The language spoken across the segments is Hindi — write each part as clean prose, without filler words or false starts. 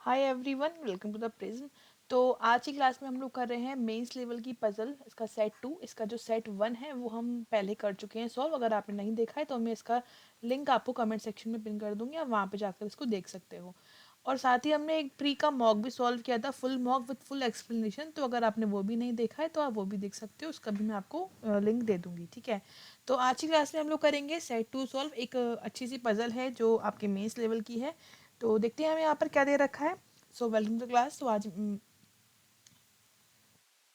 Hi everyone, welcome to the prism. तो आज की क्लास में हम लोग कर रहे हैं मेंस लेवल की पजल, इसका सेट 2। इसका जो सेट 1 है वो हम पहले कर चुके हैं सॉल्व। अगर आपने नहीं देखा है तो मैं इसका लिंक आपको कमेंट सेक्शन में पिन कर दूंगी, आप वहाँ पे जाकर इसको देख सकते हो। और साथ ही हमने एक प्री का मॉक भी सॉल्व किया था, full mock with full explanation. तो अगर आपने वो भी नहीं देखा है तो आप वो भी देख सकते हो, उसका भी मैं आपको लिंक दे दूंगी। ठीक है, तो आज की क्लास में हम लोग करेंगे सेट 2 सॉल्व। एक अच्छी सी पजल है जो आपके मेंस लेवल की है। तो देखते हैं हमें यहाँ पर क्या दे रखा है। So welcome to class. तो आज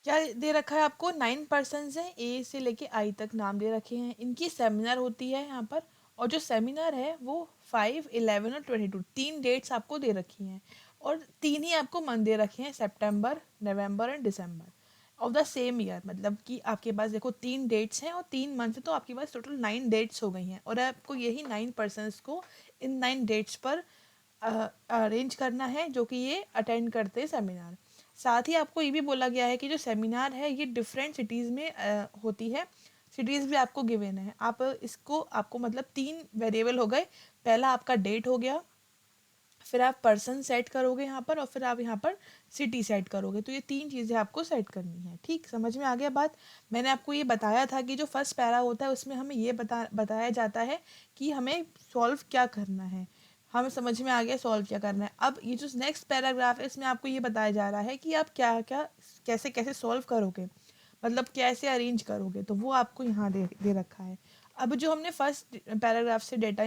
क्या दे रखा है आपको, 9 पर्सन्स हैं, ए से लेके आई तक नाम दे रखे हैं। इनकी सेमिनार होती है यहाँ पर। और जो सेमिनार है वो 5, 11 और 22, 3 डेट्स आपको दे रखी हैं। और तीन ही आपको मंथ दे रखे हैं, September, November and December of the same year. मतलब कि आपके पास देखो 3 डेट्स हैं और 3 मंथ है, तो आपके पास टोटल 9 डेट्स हो गई हैं। और आपको यही 9 पर्सन्स को इन 9 डेट्स पर अरेंज करना है जो कि ये अटेंड करते हैं सेमिनार। साथ ही आपको ये भी बोला गया है कि जो सेमिनार है ये डिफरेंट सिटीज़ में होती है। सिटीज़ भी आपको गिवन है। आप इसको आपको मतलब 3 वेरिएबल हो गए। पहला आपका डेट हो गया, फिर आप पर्सन सेट करोगे यहाँ पर, और फिर आप यहाँ पर सिटी सेट करोगे। तो ये 3 चीज़ें आपको सेट करनी है। ठीक, समझ में आ गया बात। मैंने आपको ये बताया था कि जो फर्स्ट पैरा होता है उसमें हमें ये बताया जाता है कि हमें सॉल्व क्या करना है। हमें समझ में आ गया सॉल्व क्या करना है। अब ये जो नेक्स्ट पैराग्राफ है इसमें आपको ये बताया जा रहा है कि आप क्या क्या कैसे कैसे सॉल्व करोगे, मतलब कैसे अरेंज करोगे। तो वो आपको यहाँ दे रखा है। अब जो हमने फर्स्ट पैराग्राफ से डेटा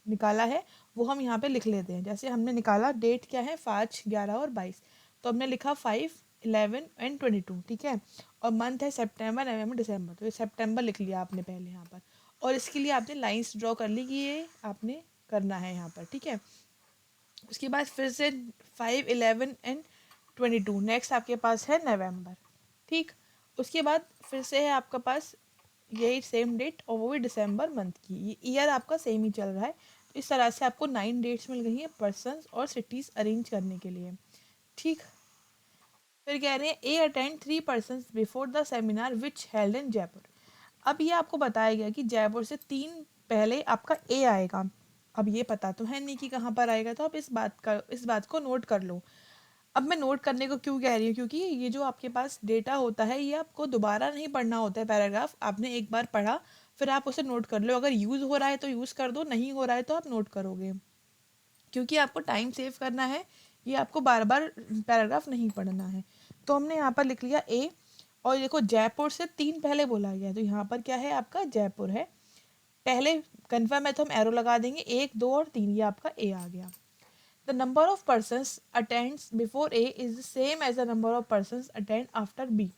निकाला है वो हम यहाँ पे लिख लेते हैं। जैसे हमने निकाला डेट क्या है, 5, 11 और 22। तो हमने लिखा 5, 11 एंड 22। ठीक है, और मंथ है सितंबर, नवंबर, दिसंबर। तो ये सितंबर लिख लिया आपने पहले यहाँ पर। और इसके लिए आपने लाइंस ड्रॉ कर ली कि ये आपने करना है यहाँ पर। ठीक है, उसके बाद फिर से 5, 11 एंड 22, नेक्स्ट आपके पास है नवंबर। ठीक, उसके बाद फिर से है आपका पास यही सेम डेट, और वो भी दिसंबर मंथ की। ये ईयर आपका सेम ही चल रहा है। तो इस तरह से आपको 9 डेट्स मिल गई हैं पर्सन्स और सिटीज़ अरेंज करने के लिए। ठीक, फिर कह रहे हैं A attend 3 persons before the seminar which held in Jaipur. अब ये आपको बताया गया कि जयपुर से 3 पहले आपका ए आएगा। अब ये पता तो है नहीं कि कहाँ पर आएगा, तो आप इस बात को नोट कर लो। अब मैं नोट करने को क्यों कह रही हूँ, क्योंकि ये जो आपके पास डेटा होता है ये आपको दोबारा नहीं पढ़ना होता है। पैराग्राफ आपने एक बार पढ़ा, फिर आप उसे नोट कर लो। अगर यूज़ हो रहा है तो यूज़ कर दो, नहीं हो रहा है तो आप नोट करोगे, क्योंकि आपको टाइम सेव करना है। ये आपको बार बार पैराग्राफ नहीं पढ़ना है। तो हमने यहाँ पर लिख लिया ए। और देखो जयपुर से 3 पहले बोला गया, तो यहाँ पर क्या है, आपका जयपुर है पहले। कन्फर्म है तो हम एरो लगा देंगे, 1, 2 और 3, ये आपका ए आ गया। The number of persons attends before A is the same as the number of persons attend after B.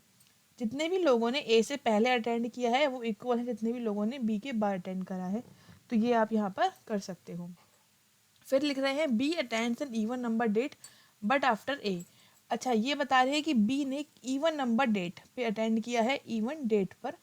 जितने भी लोगों ने ए से पहले अटेंड किया है वो इक्वल है जितने भी लोगों ने बी के बाद अटेंड करा है। तो ये आप यहाँ पर कर सकते हो। फिर लिख रहे हैं B attends an even number date but after A. अच्छा, ये बता रहे हैं कि बी ने इवन नंबर डेट पे अटेंड किया है, इवन डेट पर,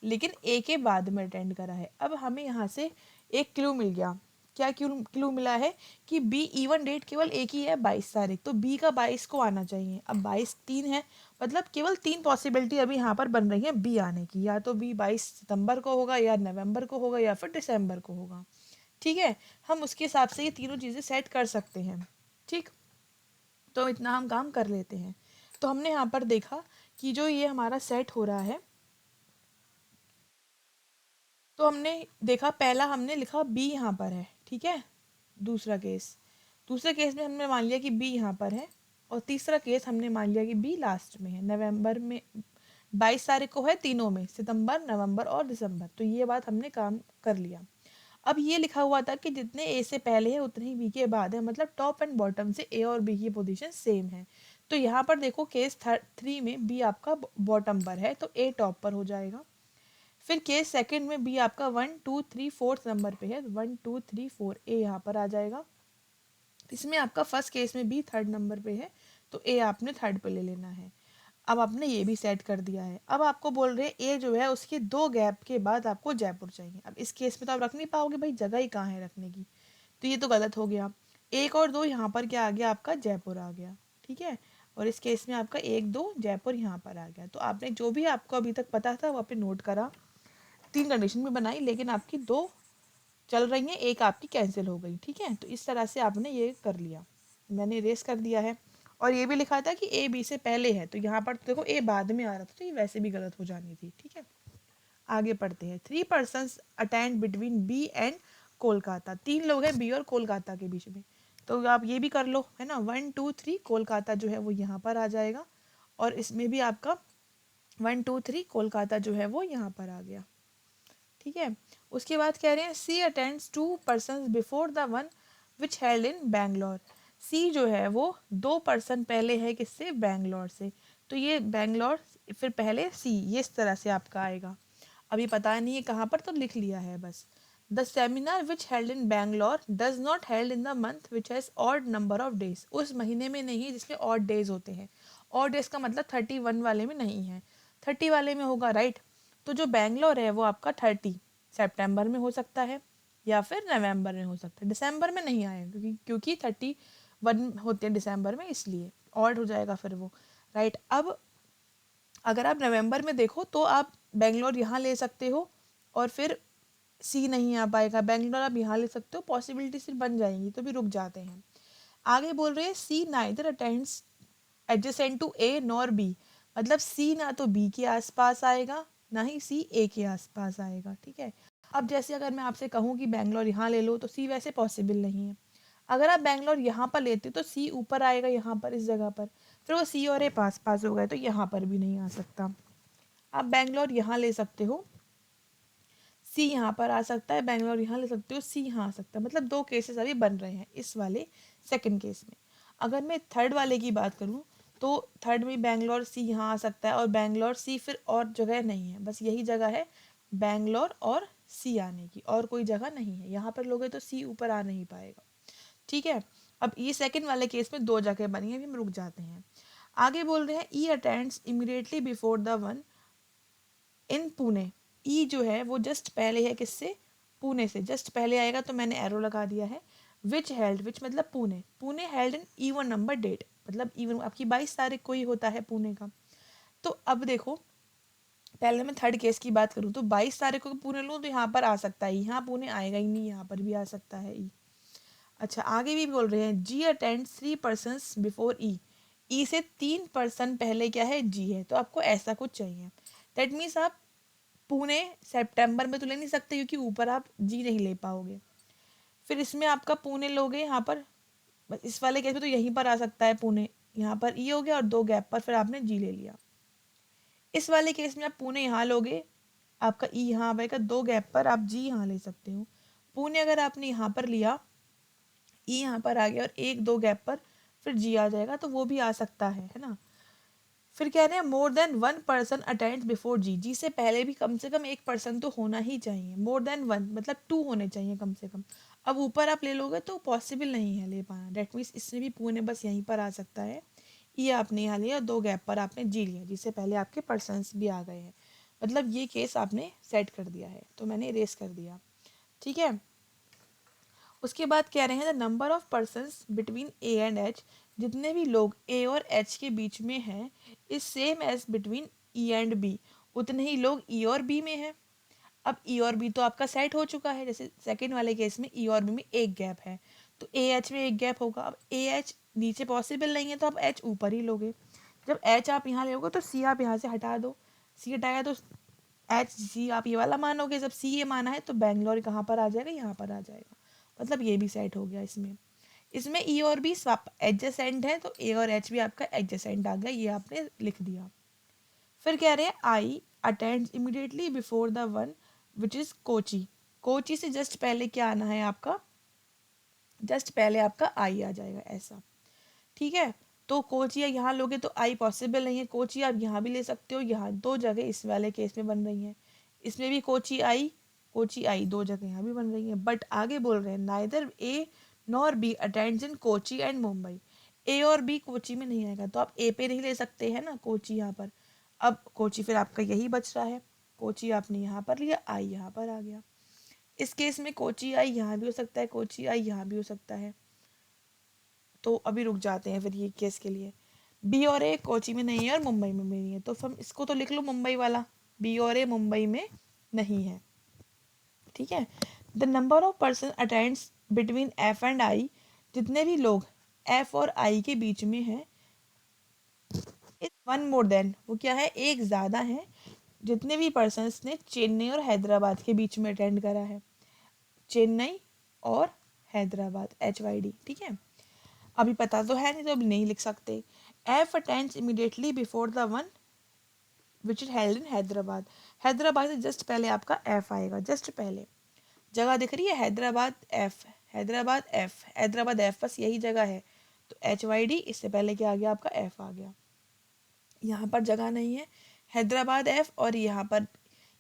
लेकिन ए के बाद में अटेंड करा है। अब हमें यहाँ से एक क्लू मिल गया। क्या क्लू मिला है कि बी इवन डेट केवल एक ही है, 22 तारीख। तो बी का 22 को आना चाहिए। अब 22 3 है, मतलब केवल 3 पॉसिबिलिटी अभी यहाँ पर बन रही है बी आने की। या तो बी 22 सितंबर को होगा, या नवंबर को होगा, या फिर दिसंबर को होगा। ठीक है, हम उसके हिसाब से ये तीनों चीज़ें सेट कर सकते हैं। ठीक, तो इतना हम काम कर लेते हैं। तो हमने यहाँ पर देखा कि जो ये हमारा सेट हो रहा है, तो हमने देखा पहला हमने लिखा बी यहाँ पर है। ठीक है, दूसरे केस में हमने मान लिया कि बी यहाँ पर है, और तीसरा केस हमने मान लिया कि बी लास्ट में है। नवंबर में 22 तारीख को है, तीनों में सितंबर, नवंबर और दिसंबर। तो ये बात हमने काम कर लिया। अब ये लिखा हुआ था कि जितने ए से पहले है उतने ही बी के बाद है, मतलब टॉप एंड बॉटम से ए और बी की पोजीशन सेम है। तो यहाँ पर देखो केस 3 में बी आपका बॉटम पर है तो ए टॉप पर हो जाएगा। फिर केस सेकंड में बी आपका 1, 2, 3, 4 नंबर पे है, 1, 2, 3, 4 ए यहाँ पर आ जाएगा। इसमें आपका फर्स्ट केस में बी थर्ड नंबर पे है, तो ए आपने थर्ड पे ले लेना है। अब आपने ये भी सेट कर दिया है। अब आपको बोल रहे हैं ए जो है उसके 2 गैप के बाद आपको जयपुर चाहिए। अब इस केस में तो आप रख नहीं पाओगे भाई, जगह ही कहाँ है रखने की। तो ये तो गलत हो गया। 1 और 2 यहाँ पर क्या आ गया, आपका जयपुर आ गया। ठीक है, और इस केस में आपका 1, 2 जयपुर यहाँ पर आ गया। तो आपने जो भी आपको अभी तक पता था वो आपने नोट करा। 3 कंडीशन भी बनाई, लेकिन आपकी 2 चल रही हैं, एक आपकी कैंसिल हो गई। ठीक है, तो इस तरह से आपने ये कर लिया। मैंने रेस कर दिया है। और ये भी लिखा था कि ए बी से पहले है, तो यहाँ पर तो देखो ए बाद में आ रहा था, तो ये वैसे भी गलत हो जानी थी। ठीक है, आगे पढ़ते हैं। 3 persons attend between B and Kolkata. 3 लोग हैं बी और कोलकाता के बीच में, तो आप ये भी कर लो, है ना। 1 2 3 कोलकाता जो है वो यहाँ पर आ जाएगा, और इसमें भी आपका 1 2 3 कोलकाता जो है वो यहाँ पर आ गया। ठीक है, उसके बाद कह रहे हैं C attends 2 person before the one which held in Bangalore. C जो है वो 2 पर्सन पहले है किससे, बैंगलोर से, तो ये बैंगलोर फिर पहले सी, ये इस तरह से आपका आएगा। अभी पता नहीं है कहाँ पर, तो लिख लिया है बस। The seminar which held in Bangalore does not held in the month which has odd number of days. उस महीने में नहीं जिसमें ऑड डेज होते हैं। ऑड डेज का मतलब 31 वाले में नहीं है, 30 वाले में होगा, राइट। तो जो बैंगलोर है वो आपका 30 सितंबर में हो सकता है, या फिर नवंबर में हो सकता है। दिसंबर में नहीं आएगा, क्योंकि 31 होते हैं दिसंबर में, इसलिए ऑड हो जाएगा फिर वो, राइट। अब अगर आप नवंबर में देखो तो आप बेंगलोर यहाँ ले सकते हो, और फिर सी नहीं आ पाएगा, बेंगलोर आप यहाँ ले सकते हो, पॉसिबिलिटी सिर्फ बन जाएंगी, तो भी रुक जाते हैं। आगे बोल रहे हैं C neither attends adjacent to A nor B. मतलब सी ना तो बी के आसपास आएगा, ना ही सी ए के आसपास आएगा। ठीक है, अब जैसे अगर मैं आपसे कहूँ कि बैंगलोर यहाँ ले लो, तो सी वैसे पॉसिबल नहीं है। अगर आप बैंगलोर यहाँ पर लेते तो सी ऊपर आएगा यहाँ पर इस जगह पर, फिर वो सी और ए पास पास हो गए, तो यहाँ पर भी नहीं आ सकता। आप बैंगलोर यहाँ ले सकते हो, सी यहाँ पर आ सकता है, बैंगलोर यहाँ ले सकते हो, सी यहाँ आ सकता है। मतलब 2 केसेस अभी बन रहे हैं इस वाले सेकंड केस में। अगर मैं थर्ड वाले की बात करूँ, तो थर्ड में बैंगलोर सी यहाँ आ सकता है, और बैंगलोर सी फिर और जगह नहीं है, बस यही जगह है बैंगलोर और सी आने की, और कोई जगह नहीं है। यहाँ पर लोगे तो सी ऊपर आ नहीं पाएगा। ठीक है, अब ये सेकंड वाले केस में 2 जगह बनी है, अभी हम रुक जाते हैं। आगे बोल रहे हैं E attends immediately before the one in Pune. E जो है वो जस्ट पहले है किससे, पुणे से जस्ट पहले आएगा, तो मैंने एरो लगा दिया है। विच हेल्ड, विच मतलब Pune, Pune held in even number date, मतलब इवन आपकी 22 तारीख को ही होता है पुणे का। तो अब देखो, पहले मैं थर्ड केस की बात करूँ तो 22 तारीख को पुणे लूँ तो यहाँ पर आ सकता है, यहाँ पुणे आएगा ही नहीं, यहाँ पर भी आ सकता है ई। अच्छा, आगे भी बोल रहे हैं जी अटेंड 3 पर्सन बिफोर ई। ई से 3 पर्सन पहले क्या है, जी है, तो आपको ऐसा कुछ चाहिए। दैट मीन्स आप पुणे सितंबर में तो ले नहीं सकते, क्योंकि ऊपर आप जी नहीं ले पाओगे। फिर इसमें आपका पुणे लोगे यहाँ पर, बस इस वाले केस में तो यहीं पर आ सकता है पुणे, यहाँ पर ई हो गया, और 2 गैप पर फिर आपने जी ले लिया। इस वाले केस में आप पुणे यहाँ लोगे, आपका ई यहाँ आएगा, 2 गैप पर आप जी यहाँ ले सकते हो। पुणे अगर आपने यहाँ पर लिया, ई यहाँ पर आ गया, और 1 2 गैप पर फिर जी आ जाएगा, तो वो भी आ सकता है ना। फिर कह रहे हैं more than 1 person attend before G. G से पहले भी कम से कम 1 पर्सन तो होना ही चाहिए, मोर देन 1 मतलब 2 होने चाहिए कम से कम। अब ऊपर आप ले लोगे तो पॉसिबल नहीं है ले पाना, डेट मीन्स इसमें भी पुणे बस यहीं पर आ सकता है। ये आपने यहाँ लिया, 2 गैप पर आपने जी लिया, जिससे पहले आपके पर्सनस भी आ गए हैं, मतलब ये केस आपने सेट कर दिया है, तो मैंने इरेज कर दिया। ठीक है, उसके बाद कह रहे हैं the number of persons between A and H. जितने भी लोग ए और एच के बीच में हैं is same as between E and B. उतने ही लोग ई और बी में हैं। अब ई और बी तो आपका सेट हो चुका है, जैसे सेकंड वाले केस में ई और बी में 1 गैप है, तो ए एच में 1 गैप होगा। अब ए एच नीचे पॉसिबल नहीं है, तो आप एच ऊपर ही लोगे। जब एच आप यहाँ लोगे तो सी आप यहाँ से हटा दो, सी हटाया तो एच सी आप ये वाला मानोगे। जब सी ये माना है तो बैंगलोर कहाँ पर आ जाएगा, यहाँ पर आ जाएगा, मतलब ये भी सेट हो गया। इसमें इसमें ई और बी स्वाप एडजेसेंट है, तो ए और एच भी आपका एडजेसेंट आ गया, ये आपने लिख दिया। फिर कह रहे हैं I attends immediately before the one which is Kochi. Kochi से जस्ट पहले क्या आना है आपका, जस्ट पहले आपका आई आ जाएगा ऐसा। ठीक है, तो कोची यहाँ लोगे तो आई पॉसिबल नहीं है, कोची आप यहाँ भी ले सकते हो, यहाँ 2 जगह इस वाले केस में बन रही हैं, इसमें भी कोची आई 2 जगह यहाँ भी बन रही हैं। बट आगे बोल रहे हैं neither A nor B attends in Kochi and Mumbai. A और बी कोची में नहीं आएगा, तो आप ए पे नहीं ले सकते हैं ना कोची यहाँ पर। अब कोची फिर आपका यही बच रहा है, कोची आपने यहाँ पर लिया, आई यहाँ पर आ गया। इस केस में कोची आई यहाँ भी हो सकता है, कोची आई यहाँ भी हो सकता है, तो अभी रुक जाते हैं फिर ये केस के लिए। बी और ए कोची में नहीं है और मुंबई में भी नहीं है, तो हम इसको तो लिख लो मुंबई वाला, बी और ए मुंबई में नहीं है। ठीक है, the number of person attends between F and I. जितने भी लोग एफ और आई के बीच में है, इज वन मोर देन, वो क्या है, एक ज़्यादा है जितने भी पर्सन्स ने चेन्नई और हैदराबाद के बीच में अटेंड करा है। चेन्नई और हैदराबाद, HYD, ठीक है। अभी पता तो है नहीं तो अभी नहीं लिख सकते। F attends immediately before the one which is held in Hyderabad. Hyderabad से जस्ट पहले आपका एफ आएगा, जस्ट पहले जगह दिख रही है Hyderabad F, Hyderabad F, Hyderabad F, बस यही जगह है। तो HYD, इससे पहले क्या आ गया आपका एफ आ गया। यहाँ पर जगह नहीं है, हैदराबाद एफ, और यहाँ पर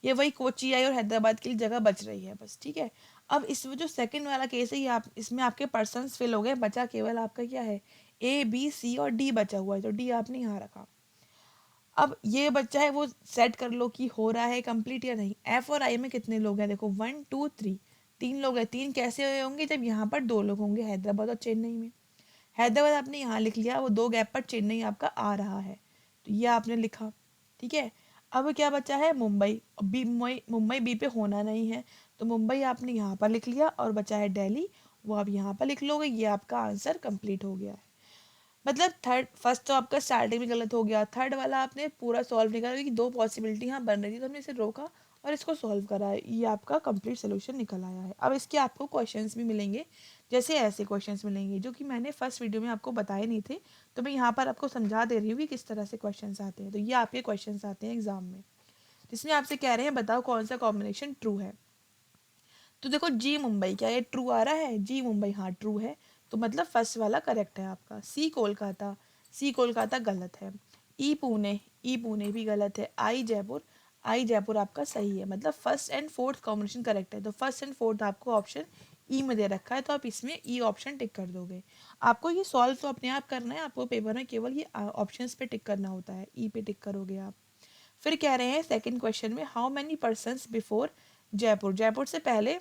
ये वही कोची आई और हैदराबाद के लिए जगह बच रही है बस, ठीक है। अब इस जो सेकंड वाला केस है, ये आप इसमें आपके पर्सन्स फिल हो गए, बचा केवल आपका क्या है, A B C और D बचा हुआ है, तो D आपने यहाँ रखा। अब ये बच्चा है वो सेट कर लो कि हो रहा है कंप्लीट या नहीं। एफ और आई में कितने लोग हैं, देखो 1 2 3, 3 लोग हैं। 3 कैसे हुए होंगे, जब यहाँ पर 2 लोग होंगे, हैदराबाद और चेन्नई में। हैदराबाद आपने यहाँ लिख लिया, वो 2 गैप पर चेन्नई आपका आ रहा है, तो ये आपने लिखा, ठीक है। अब क्या बचा है, मुंबई। बी, मुंबई बी पे होना नहीं है, तो मुंबई आपने यहाँ पर लिख लिया, और बचा है दिल्ली, वो आप यहाँ पर लिख लोगे। ये आपका आंसर कंप्लीट हो गया है। मतलब थर्ड, फर्स्ट तो आपका स्टार्टिंग में गलत हो गया, थर्ड वाला आपने पूरा सॉल्व नहीं करा, क्योंकि 2 पॉसिबिलिटी यहाँ बन रही थी, तो हमने इसे रोका और इसको सॉल्व करा है। ये आपका कंप्लीट सोल्यूशन निकल आया है। अब इसके आपको क्वेश्चंस भी मिलेंगे, जैसे ऐसे क्वेश्चंस मिलेंगे जो कि मैंने फर्स्ट वीडियो में आपको बताए नहीं थे, तो मैं यहाँ पर आपको समझा दे रही हूँ कि किस तरह से क्वेश्चंस आते हैं। तो ये आपके क्वेश्चंस आते हैं एग्जाम में, जिसमें आपसे कह रहे हैं बताओ कौन सा कॉम्बिनेशन ट्रू है। तो देखो जी मुंबई, क्या ये ट्रू आ रहा है, जी मुंबई हाँ ट्रू है, तो मतलब फर्स्ट वाला करेक्ट है आपका। सी कोलकाता, सी कोलकाता गलत है। ई पुणे, ई पुणे भी गलत है। आई जयपुर, आई जयपुर आपका सही है। मतलब first and fourth combination correct है, तो फर्स्ट एंड फोर्थ आपको ऑप्शन ई में दे रखा है, तो आप इसमें ई ऑप्शन टिक कर दोगे। आपको ये सॉल्व तो अपने आप करना है, आपको पेपर में केवल ये ऑप्शंस पे टिक करना होता है, ई पे टिक करोगे आप। फिर कह रहे हैं सेकंड क्वेश्चन में, how many persons before Jaipur, Jaipur से पहले,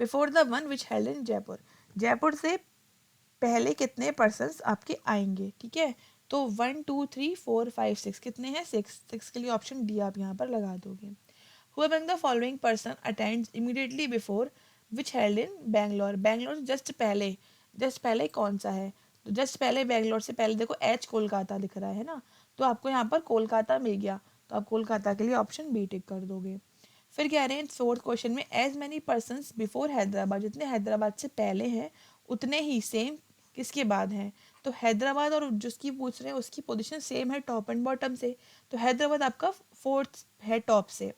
before the one which held in Jaipur, Jaipur से पहले कितने पर्सन्स आपके आएंगे, ठीक है। तो 1 2 3 4 5 6 कितने हैं, 6 के लिए ऑप्शन डी आप यहाँ पर लगा दोगे। Who among the following person attends immediately before which held in Bangalore, Bangalore just पहले कौन सा है, तो जस्ट पहले बैंगलोर से पहले देखो एच कोलकाता दिख रहा है ना, तो आपको यहाँ पर कोलकाता मिल गया, तो आप कोलकाता के लिए ऑप्शन बी टिक कर दोगे। फिर कह रहे हैं फोर्थ क्वेश्चन में, as many persons before Hyderabad, जितने हैदराबाद से पहले हैं उतने ही सेम किसके बाद हैं, तो हैदराबाद और जिसकी पूछ रहे हैं उसकी पोजीशन सेम है टॉप एंड बॉटम से, तो हैदराबाद आपका फोर्थ है टॉप से,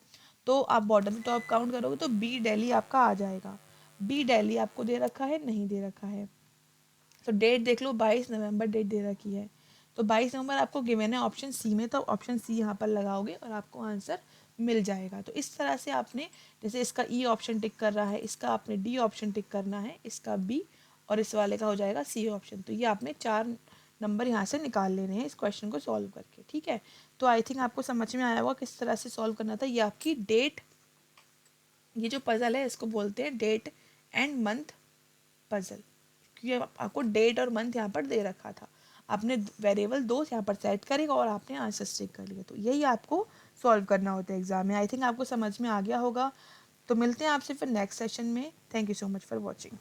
तो आप बॉटम से टॉप काउंट करोगे तो बी दिल्ली आपका आ जाएगा। बी दिल्ली आपको दे रखा है, नहीं दे रखा है, तो डेट देख लो 22 नवंबर डेट दे रखी है, तो 22 नवंबर आपको गिवन है ऑप्शन सी में, तो ऑप्शन सी यहाँ पर लगाओगे और आपको आंसर मिल जाएगा। तो इस तरह से आपने, जैसे इसका ई ऑप्शन टिक कर रहा है, इसका आपने डी ऑप्शन टिक करना है, इसका बी, और इस वाले का हो जाएगा सी ऑप्शन। तो ये आपने 4 नंबर यहाँ से निकाल लेने हैं इस क्वेश्चन को सॉल्व करके, ठीक है। तो आई थिंक आपको समझ में आया होगा किस तरह से सॉल्व करना था। ये आपकी डेट, ये जो पजल है इसको बोलते हैं डेट एंड मंथ पजल, क्योंकि आपको डेट और मंथ यहाँ पर दे रखा था, आपने वेरिएबल 2 यहाँ पर सेट करेगा और आपने आंसर स्टिक कर लिया, तो यही आपको सॉल्व करना होता है एग्जाम में। आई थिंक आपको समझ में आ गया होगा। तो मिलते हैं आपसे फिर नेक्स्ट सेशन में। Thank you so much for watching.